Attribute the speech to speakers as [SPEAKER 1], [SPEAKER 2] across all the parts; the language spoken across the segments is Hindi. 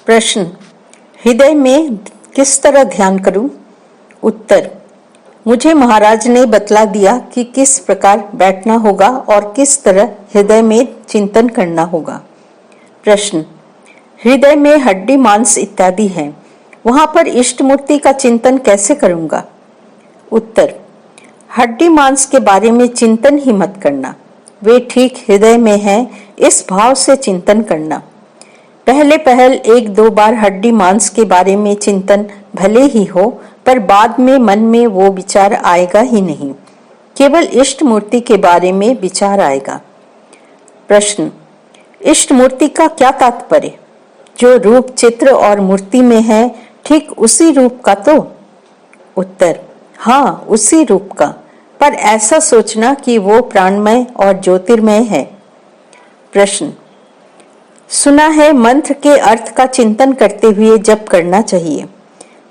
[SPEAKER 1] प्रश्न, हृदय में किस तरह ध्यान करूं? उत्तर, मुझे महाराज ने बतला दिया कि किस प्रकार बैठना होगा और किस तरह हृदय में चिंतन करना होगा। प्रश्न, हृदय में हड्डी मांस इत्यादि है, वहां पर इष्ट मूर्ति का चिंतन कैसे करूंगा? उत्तर, हड्डी मांस के बारे में चिंतन ही मत करना, वे ठीक हृदय में हैं, इस भाव से चिंतन करना। पहले पहल 1-2 बार हड्डी मांस के बारे में चिंतन भले ही हो, पर बाद में मन में वो विचार आएगा ही नहीं, केवल इष्ट मूर्ति के बारे में विचार आएगा। प्रश्न, इष्ट मूर्ति का क्या तात्पर्य? जो रूप चित्र और मूर्ति में है, ठीक उसी रूप का तो? उत्तर, हाँ, उसी रूप का, पर ऐसा सोचना कि वो प्राणमय और ज्योतिर्मय है। प्रश्न, सुना है मंत्र के अर्थ का चिंतन करते हुए जप करना चाहिए,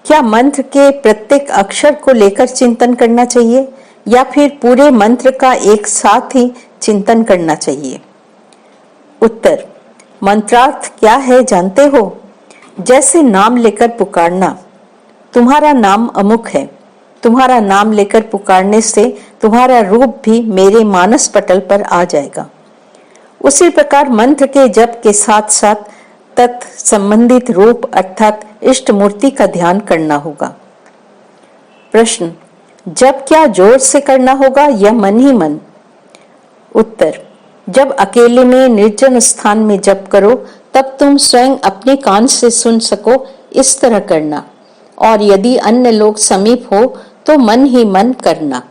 [SPEAKER 1] क्या मंत्र के प्रत्येक अक्षर को लेकर चिंतन करना चाहिए या फिर पूरे मंत्र का एक साथ ही चिंतन करना चाहिए? उत्तर, मंत्रार्थ क्या है जानते हो? जैसे नाम लेकर पुकारना, तुम्हारा नाम अमुक है, तुम्हारा नाम लेकर पुकारने से तुम्हारा रूप भी मेरे मानस पटल पर आ जाएगा। उसी प्रकार मंत्र के जप के साथ साथ तत् संबंधित रूप अर्थात इष्ट मूर्ति का ध्यान करना होगा। प्रश्न, जप क्या जोर से करना होगा या मन ही मन? उत्तर, जब अकेले में निर्जन स्थान में जप करो तब तुम स्वयं अपने कान से सुन सको, इस तरह करना, और यदि अन्य लोग समीप हो तो मन ही मन करना।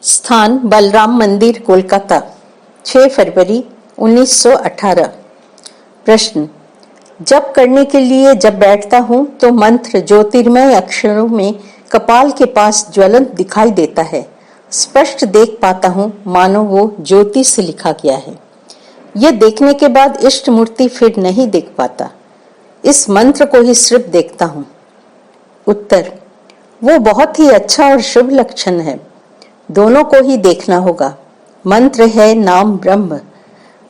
[SPEAKER 1] स्थान बलराम मंदिर, कोलकाता, 6 फरवरी 1918। प्रश्न, जप करने के लिए जब बैठता हूँ तो मंत्र ज्योतिर्मय अक्षरों में कपाल के पास ज्वलंत दिखाई देता है, स्पष्ट देख पाता हूँ, मानो वो ज्योति से लिखा गया है। यह देखने के बाद इष्ट मूर्ति फिर नहीं देख पाता, इस मंत्र को ही सिर्फ देखता हूँ। उत्तर, वो बहुत ही अच्छा और शुभ लक्षण है, दोनों को ही देखना होगा। मंत्र है नाम ब्रह्म,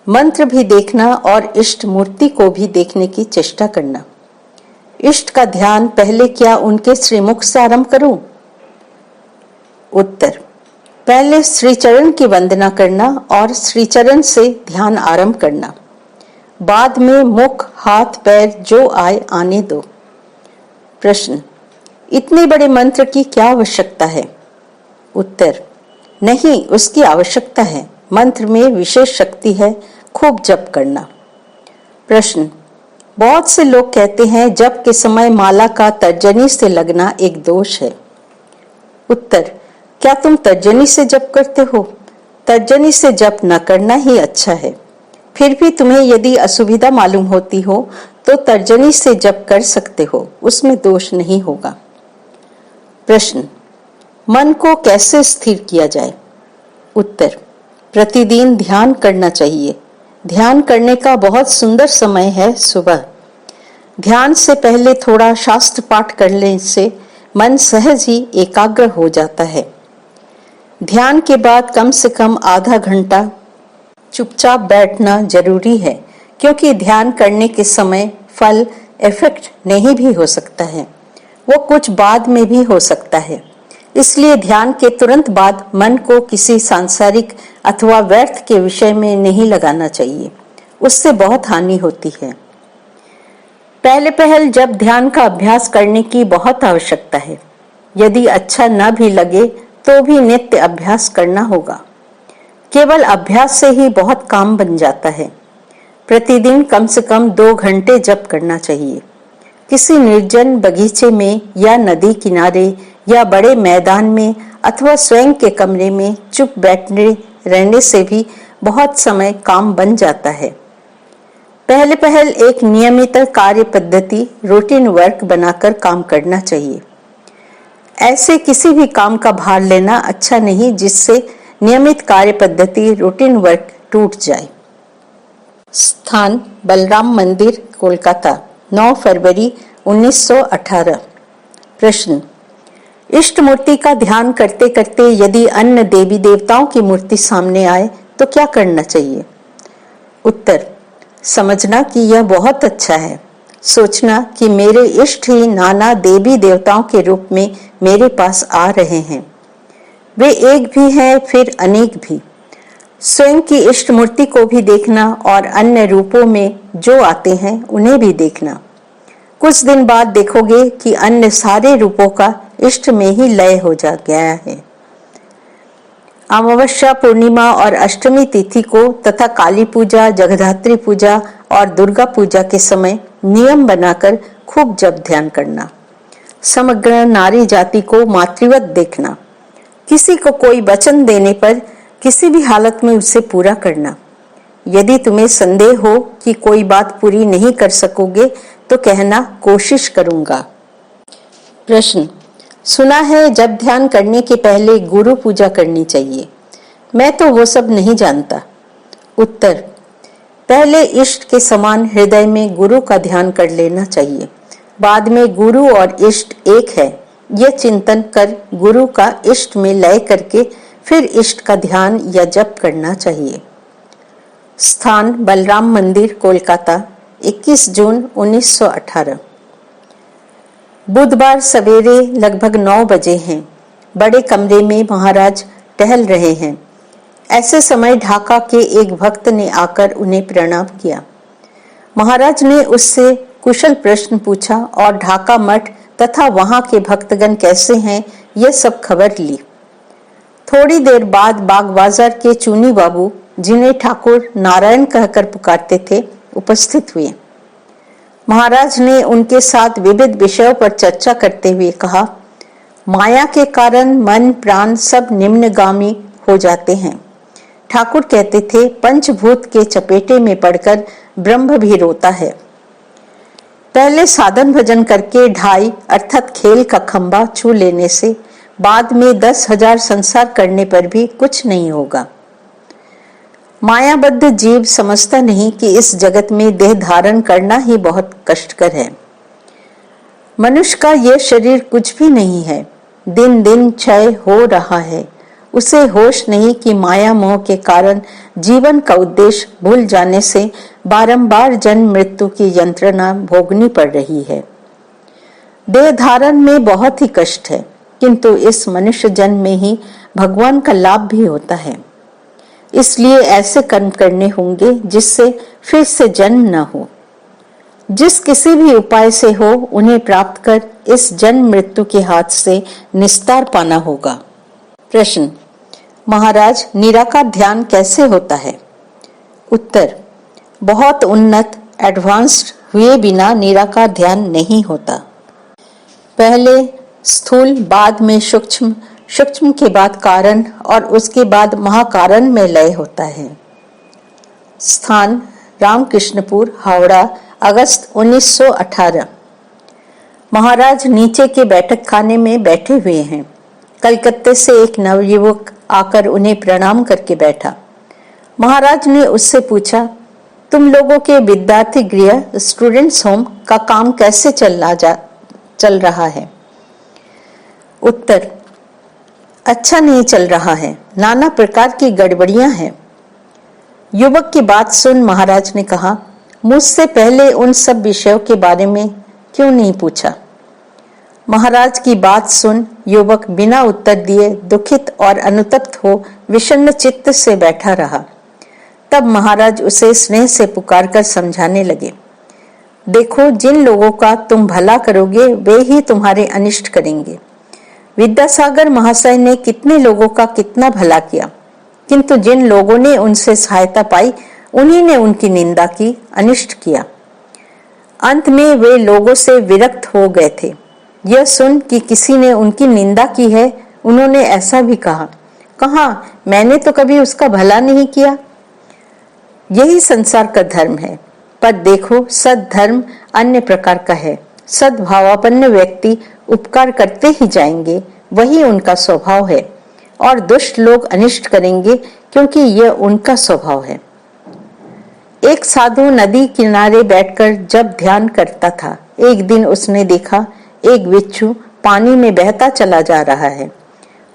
[SPEAKER 1] मंत्र भी देखना और इष्ट मूर्ति को भी देखने की चेष्टा करना। इष्ट का ध्यान पहले क्या उनके श्रीमुख से आरंभ करूं? उत्तर, पहले श्रीचरण की वंदना करना और श्रीचरण से ध्यान आरंभ करना, बाद में मुख हाथ पैर जो आए आने दो। प्रश्न, इतने बड़े मंत्र की क्या आवश्यकता है? उत्तर, नहीं, उसकी आवश्यकता है, मंत्र में विशेष शक्ति है, खूब जप करना। प्रश्न, बहुत से लोग कहते हैं जप के समय माला का तर्जनी से लगना एक दोष है। उत्तर, क्या तुम तर्जनी से जप करते हो? तर्जनी से जप न करना ही अच्छा है, फिर भी तुम्हें यदि असुविधा मालूम होती हो तो तर्जनी से जप कर सकते हो, उसमें दोष नहीं होगा। प्रश्न, मन को कैसे स्थिर किया जाए? उत्तर, प्रतिदिन ध्यान करना चाहिए। ध्यान करने का बहुत सुंदर समय है सुबह। ध्यान से पहले थोड़ा शास्त्र पाठ करने से मन सहज ही एकाग्र हो जाता है। ध्यान के बाद कम से कम आधा घंटा चुपचाप बैठना जरूरी है, क्योंकि ध्यान करने के समय फल इफेक्ट नहीं भी हो सकता है, वो कुछ बाद में भी हो सकता है। इसलिए ध्यान के तुरंत बाद मन को किसी सांसारिक अथवा व्यर्थ के विषय में नहीं लगाना चाहिए, उससे बहुत हानि होती है। पहले पहल जब ध्यान का अभ्यास करने की बहुत आवश्यकता है, यदि अच्छा न भी लगे तो भी नित्य अभ्यास करना होगा। केवल अभ्यास से ही बहुत काम बन जाता है। प्रतिदिन कम से कम 2 घंटे जप करना चाहिए। किसी निर्जन बगीचे में या नदी किनारे या बड़े मैदान में अथवा स्वयं के कमरे में चुप बैठने रहने से भी बहुत समय काम बन जाता है। पहले पहल एक नियमित कार्य पद्धति रूटीन वर्क बनाकर काम करना चाहिए। ऐसे किसी भी काम का भार लेना अच्छा नहीं जिससे नियमित कार्य पद्धति रूटीन वर्क टूट जाए। स्थान बलराम मंदिर, कोलकाता, 9 फरवरी 1918। प्रश्न, इष्ट मूर्ति का ध्यान करते करते यदि अन्य देवी देवताओं की मूर्ति सामने आए तो क्या करना चाहिए? उत्तर, समझना कि यह बहुत अच्छा है, सोचना कि मेरे इष्ट ही नाना देवी देवताओं के रूप में मेरे पास आ रहे हैं। वे एक भी हैं, फिर अनेक भी। स्वयं की इष्ट मूर्ति को भी देखना और अन्य रूपों में जो आते हैं उन्हें भी देखना। कुछ दिन बाद देखोगे कि अन्य सारे रूपों का इष्ट में ही लय हो जा गया है। अमावस्या, पूर्णिमा और अष्टमी तिथि को तथा काली पूजा, जगधात्री पूजा और दुर्गा पूजा के समय नियम बनाकर खूब जप ध्यान करना। समग्र नारी जाति को मातृवत देखना। किसी को कोई वचन देने पर किसी भी हालत में उसे पूरा करना। यदि तुम्हें संदेह हो कि कोई बात पूरी नहीं कर सकोगे तो कहना कोशिश करूंगा। प्रश्न, सुना है जब ध्यान करने के पहले गुरु पूजा करनी चाहिए। मैं तो वो सब नहीं जानता। उत्तर, पहले इष्ट के समान हृदय में गुरु का ध्यान कर लेना चाहिए। बाद में गुरु और इष्ट एक है यह चिंतन कर गुरु का इष्ट में लय करके फिर इष्ट का ध्यान या जप करना चाहिए। स्थान बलराम मंदिर, कोलकाता, 21 जून 1918। बुधवार सवेरे लगभग 9 बजे हैं। बड़े कमरे में महाराज टहल रहे हैं। ऐसे समय ढाका के एक भक्त ने आकर उन्हें प्रणाम किया। महाराज ने उससे कुशल प्रश्न पूछा और ढाका मठ तथा वहां के भक्तगण कैसे हैं यह सब खबर ली। थोड़ी देर बाद बाग बाजार के चूनी बाबू, जिन्हें ठाकुर नारायण कहकर पुकारते थे, उपस्थित हुए। महाराज ने उनके साथ विविध विषयों पर चर्चा करते हुए कहा, माया के कारण मन प्राण सब निम्नगामी हो जाते हैं। ठाकुर कहते थे, पंचभूत के चपेटे में पड़कर ब्रह्म भी रोता है। पहले साधन भजन करके ढाई अर्थात खेल का खंबा छू लेने से बाद में 10,000 संसार करने पर भी कुछ नहीं होगा। मायाबद्ध जीव समझता नहीं कि इस जगत में देह धारण करना ही बहुत कष्टकर है। मनुष्य का यह शरीर कुछ भी नहीं है, दिन दिन क्षय हो रहा है। उसे होश नहीं कि माया मोह के कारण जीवन का उद्देश्य भूल जाने से बारंबार जन्म मृत्यु की यंत्रणा भोगनी पड़ रही है। देह धारण में बहुत ही कष्ट है, किंतु इस मनुष्य जन्म में ही भगवान का लाभ भी होता है। इसलिए ऐसे कर्म करने होंगे जिससे फिर से जन्म न हो। जिस किसी भी उपाय से हो उन्हें प्राप्त कर इस जन्म मृत्यु के हाथ से निस्तार पाना होगा। प्रश्न, महाराज निराकार ध्यान कैसे होता है? उत्तर, बहुत उन्नत एडवांस्ड हुए बिना निराकार ध्यान नहीं होता। पहले स्थूल, बाद में सूक्ष्म, सूक्ष्म के बाद कारण और उसके बाद महाकारण में लय होता है। स्थान रामकृष्णपुर, हावड़ा, अगस्त 1918। महाराज नीचे के बैठक खाने में बैठे हुए हैं। कलकत्ते से एक नवयुवक आकर उन्हें प्रणाम करके बैठा। महाराज ने उससे पूछा, तुम लोगों के विद्यार्थी गृह स्टूडेंट्स होम का काम कैसे चल रहा है? उत्तर, अच्छा नहीं चल रहा है, नाना प्रकार की गड़बड़ियां हैं। युवक की बात सुन महाराज ने कहा, मुझसे पहले उन सब विषयों के बारे में क्यों नहीं पूछा? महाराज की बात सुन युवक बिना उत्तर दिए दुखित और अनुतप्त हो विषण्ण चित्त से बैठा रहा। तब महाराज उसे स्नेह से पुकारकर समझाने लगे, देखो, जिन लोगों का तुम भला करोगे वे ही तुम्हारे अनिष्ट करेंगे। विद्यासागर महाशय ने कितने लोगों का कितना भला किया, किंतु जिन लोगों ने उनसे सहायता पाई उन्हीं ने उनकी निंदा की, अनिष्ट किया। अंत में वे लोगों से विरक्त हो गए थे। यह सुन कि किसी ने उनकी निंदा की है, उन्होंने ऐसा भी कहा, मैंने तो कभी उसका भला नहीं किया। यही संसार का धर्म है। पर देखो, सद्धर्म अन्य प्रकार का है। सद्भावापन्न व्यक्ति उपकार करते ही जाएंगे, वही उनका स्वभाव है, और दुष्ट लोग अनिष्ट करेंगे क्योंकि यह उनका स्वभाव है। एक साधु नदी किनारे बैठकर जब ध्यान करता था, एक दिन उसने देखा एक बिच्छू पानी में बहता चला जा रहा है।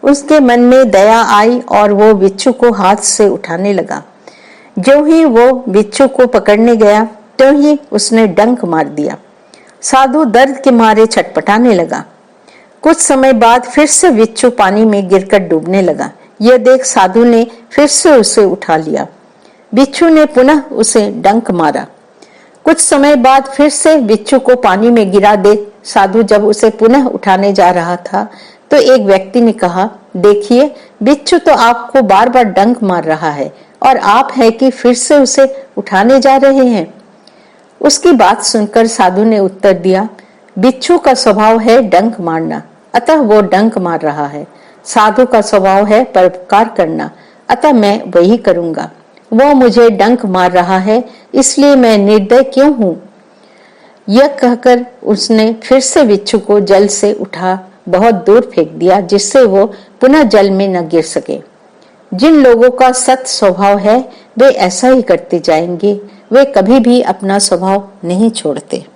[SPEAKER 1] उसके मन में दया आई और वो बिच्छू को हाथ से उठाने लगा। जो ही वो बिच्छू को पकड़ने गया, तो ही उसने डंक मार दिया। साधु दर्द के मारे छटपटाने लगा। कुछ समय बाद फिर से बिच्छू पानी में गिरकर डूबने लगा। यह देख साधु ने फिर से उसे उठा लिया। बिच्छू ने पुनः उसे डंक मारा। कुछ समय बाद फिर से बिच्छू को पानी में गिरा देख साधु जब उसे पुनः उठाने जा रहा था तो एक व्यक्ति ने कहा, देखिए, बिच्छू तो आपको बार बार डंक मार रहा है और आप है कि फिर से उसे उठाने जा रहे हैं। उसकी बात सुनकर साधु ने उत्तर दिया, बिच्छू का स्वभाव है डंक मारना, अतः वो डंक मार रहा है। साधु का स्वभाव है परोपकार करना, अतः मैं वही करूंगा। वो मुझे डंक मार रहा है, इसलिए मैं निर्दय क्यों हूं? यह कहकर उसने फिर से बिच्छू को जल से उठा बहुत दूर फेंक दिया, जिससे वो पुनः जल में न गिर सके। जिन लोगों का सत स्वभाव है वे ऐसा ही करते जाएंगे, वे कभी भी अपना स्वभाव नहीं छोड़ते।